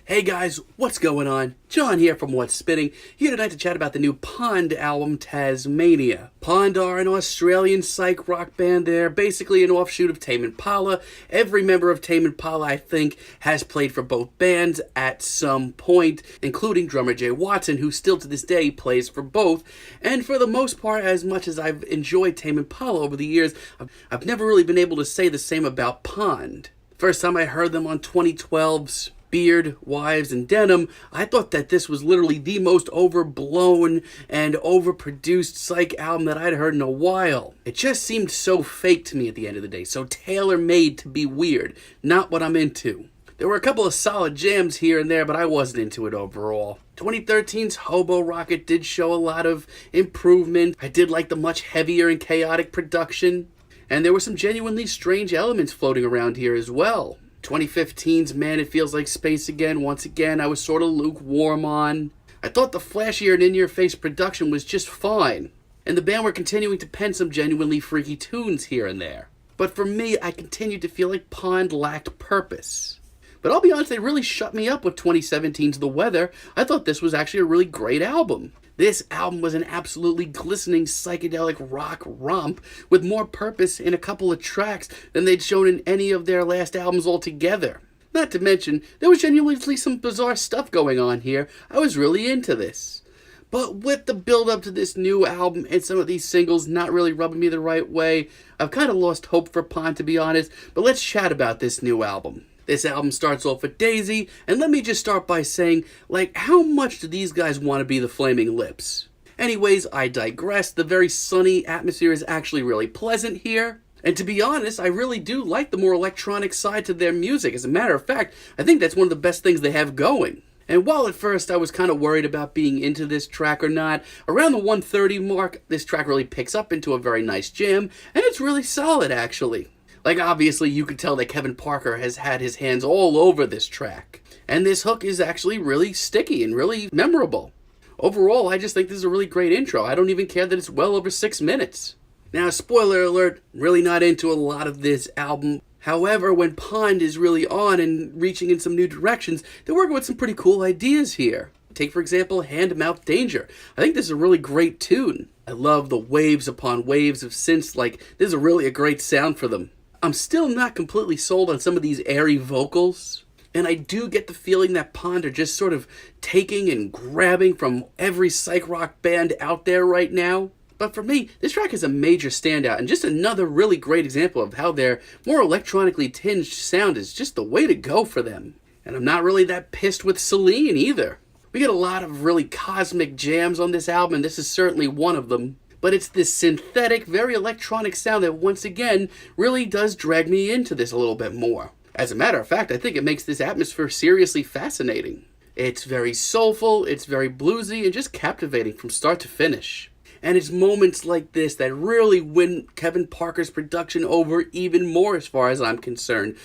Hey guys, what's going on? John here from What's Spinning, here tonight to chat about the new Pond album, Tasmania. Pond are an Australian psych rock band. They're basically an offshoot of Tame Impala. Every member of Tame Impala, I think, has played for both bands at some point, including drummer Jay Watson, who still to this day plays for both. And for the most part, as much as I've enjoyed Tame Impala over the years, I've never really been able to say the same about Pond. First time I heard them on 2012's Beard, Wives, and Denim, I thought that this was literally the most overblown and overproduced Psych album that I'd heard in a while. It just seemed so fake to me at the end of the day, so tailor-made to be weird, not what I'm into. There were a couple of solid jams here and there, but I wasn't into it overall. 2013's Hobo Rocket did show a lot of improvement. I did like the much heavier and chaotic production, and there were some genuinely strange elements floating around here as well. 2015's Man, It Feels Like Space Again, once again, I was sort of lukewarm on. I thought the flashier and in-your-face production was just fine, and the band were continuing to pen some genuinely freaky tunes here and there. But for me, I continued to feel like Pond lacked purpose. But I'll be honest, they really shut me up with 2017's The Weather. I thought this was actually a really great album. This album was an absolutely glistening psychedelic rock romp with more purpose in a couple of tracks than they'd shown in any of their last albums altogether. Not to mention, there was genuinely some bizarre stuff going on here. I was really into this. But with the build-up to this new album and some of these singles not really rubbing me the right way, I've kind of lost hope for Pond, to be honest. But let's chat about this new album. This album starts off with Daisy, and let me just start by saying, how much do these guys want to be the Flaming Lips? Anyways, I digress. The very sunny atmosphere is actually really pleasant here. And to be honest, I really do like the more electronic side to their music. As a matter of fact, I think that's one of the best things they have going. And while at first I was kind of worried about being into this track or not, around the 1:30 mark, this track really picks up into a very nice jam, and it's really solid actually. Obviously, you could tell that Kevin Parker has had his hands all over this track. And this hook is actually really sticky and really memorable. Overall, I just think this is a really great intro. I don't even care that it's well over 6 minutes. Now, spoiler alert, really not into a lot of this album. However, when Pond is really on and reaching in some new directions, they're working with some pretty cool ideas here. Take, for example, Hand Mouth Danger. I think this is a really great tune. I love the waves upon waves of synths. This is really a great sound for them. I'm still not completely sold on some of these airy vocals, and I do get the feeling that Pond are just sort of taking and grabbing from every psych rock band out there right now. But for me, this track is a major standout, and just another really great example of how their more electronically tinged sound is just the way to go for them. And I'm not really that pissed with Selene either. We get a lot of really cosmic jams on this album, and this is certainly one of them. But it's this synthetic, very electronic sound that once again really does drag me into this a little bit more. As a matter of fact, I think it makes this atmosphere seriously fascinating. It's very soulful, it's very bluesy, and just captivating from start to finish. And it's moments like this that really win Kevin Parker's production over even more as far as I'm concerned.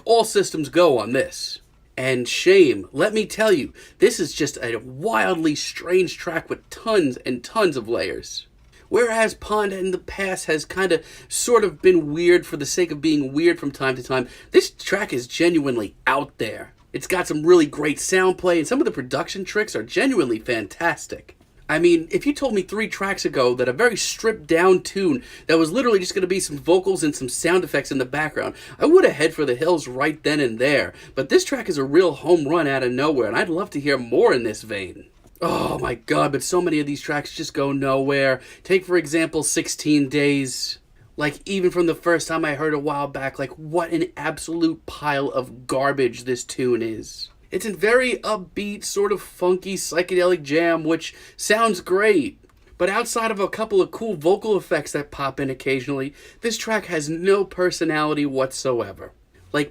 All systems go on this. And shame, let me tell you, this is just a wildly strange track with tons and tons of layers. Whereas Pond in the past has kind of sort of been weird for the sake of being weird from time to time, this track is genuinely out there. It's got some really great sound play, and some of the production tricks are genuinely fantastic. I mean, if you told me 3 tracks ago that a very stripped down tune that was literally just going to be some vocals and some sound effects in the background, I would have head for the hills right then and there. But this track is a real home run out of nowhere, and I'd love to hear more in this vein. Oh my god, but so many of these tracks just go nowhere. Take, for example, 16 Days. Even from the first time I heard it a while back, what an absolute pile of garbage this tune is. It's a very upbeat, sort of funky psychedelic jam, which sounds great. But outside of a couple of cool vocal effects that pop in occasionally, this track has no personality whatsoever.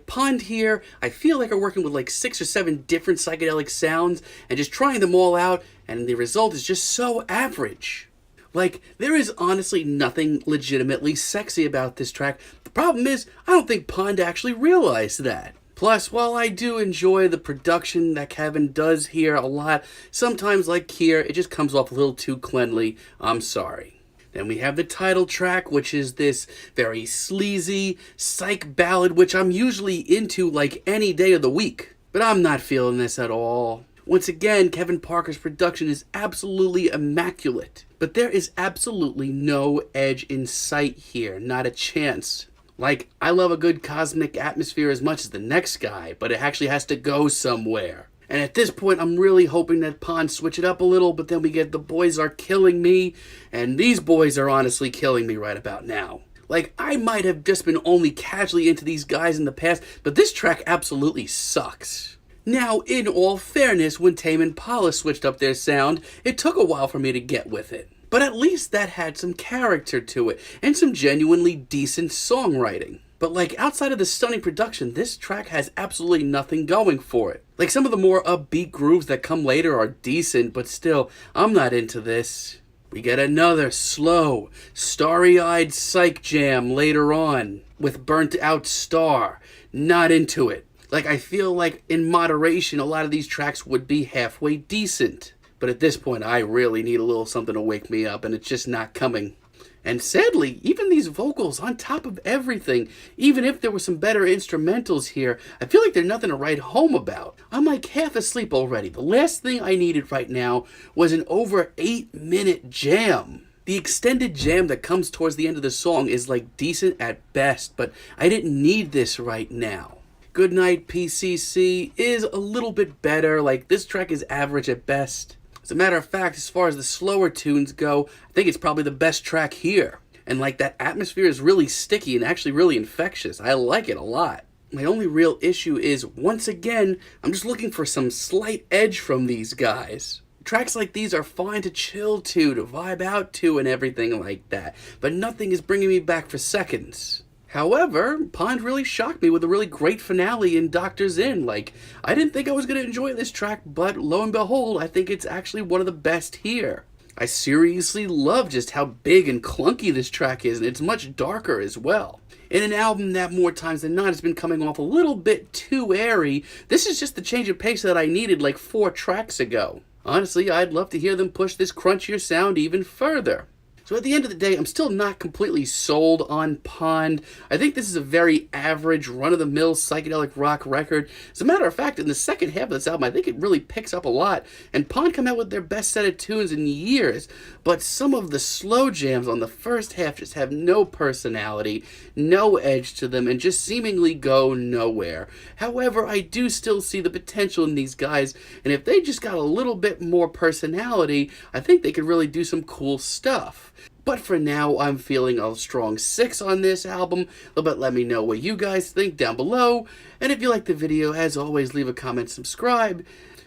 Pond here, I feel like I'm working with 6 or 7 different psychedelic sounds and just trying them all out, and the result is just so average. There is honestly nothing legitimately sexy about this track. The problem is, I don't think Pond actually realized that. Plus, while I do enjoy the production that Kevin does here a lot, sometimes here, it just comes off a little too cleanly. I'm sorry. Then we have the title track, which is this very sleazy psych ballad, which I'm usually into any day of the week. But I'm not feeling this at all. Once again, Kevin Parker's production is absolutely immaculate. But there is absolutely no edge in sight here, not a chance. Like, I love a good cosmic atmosphere as much as the next guy, but it actually has to go somewhere. And at this point, I'm really hoping that Pond switch it up a little, but then we get The Boys Are Killing Me, and these boys are honestly killing me right about now. Like, I might have just been only casually into these guys in the past, but this track absolutely sucks. Now, in all fairness, when Tame Impala switched up their sound, it took a while for me to get with it. But at least that had some character to it, and some genuinely decent songwriting. But like, outside of the stunning production, this track has absolutely nothing going for it. Like, some of the more upbeat grooves that come later are decent, but still, I'm not into this. We get another slow, starry-eyed Psych jam later on, with Burnt Out Star. Not into it. Like, I feel like in moderation, a lot of these tracks would be halfway decent. But at this point, I really need a little something to wake me up, and it's just not coming. And sadly, even these vocals, on top of everything, even if there were some better instrumentals here, I feel like they're nothing to write home about. I'm like half asleep already. The last thing I needed right now was an over 8-minute jam. The extended jam that comes towards the end of the song is like decent at best, but I didn't need this right now. Goodnight PCC is a little bit better. Like, this track is average at best. As a matter of fact, as far as the slower tunes go, I think it's probably the best track here. And like, that atmosphere is really sticky and actually really infectious. I like it a lot. My only real issue is, once again, I'm just looking for some slight edge from these guys. Tracks like these are fine to chill to vibe out to, and everything like that. But nothing is bringing me back for seconds. However, Pond really shocked me with a really great finale in Doctor's Inn. Like, I didn't think I was going to enjoy this track, but lo and behold, I think it's actually one of the best here. I seriously love just how big and clunky this track is, and it's much darker as well. In an album that more times than not has been coming off a little bit too airy, this is just the change of pace that I needed like 4 tracks ago. Honestly, I'd love to hear them push this crunchier sound even further. So at the end of the day, I'm still not completely sold on Pond. I think this is a very average, run-of-the-mill psychedelic rock record. As a matter of fact, in the second half of this album, I think it really picks up a lot. And Pond come out with their best set of tunes in years. But some of the slow jams on the first half just have no personality, no edge to them, and just seemingly go nowhere. However, I do still see the potential in these guys, and if they just got a little bit more personality, I think they could really do some cool stuff. But for now, I'm feeling a strong 6 on this album, but let me know what you guys think down below. And if you liked the video, as always, leave a comment, subscribe,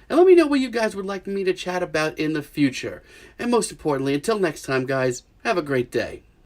and let me know what you guys would like me to chat about in the future. And most importantly, until next time, guys, have a great day.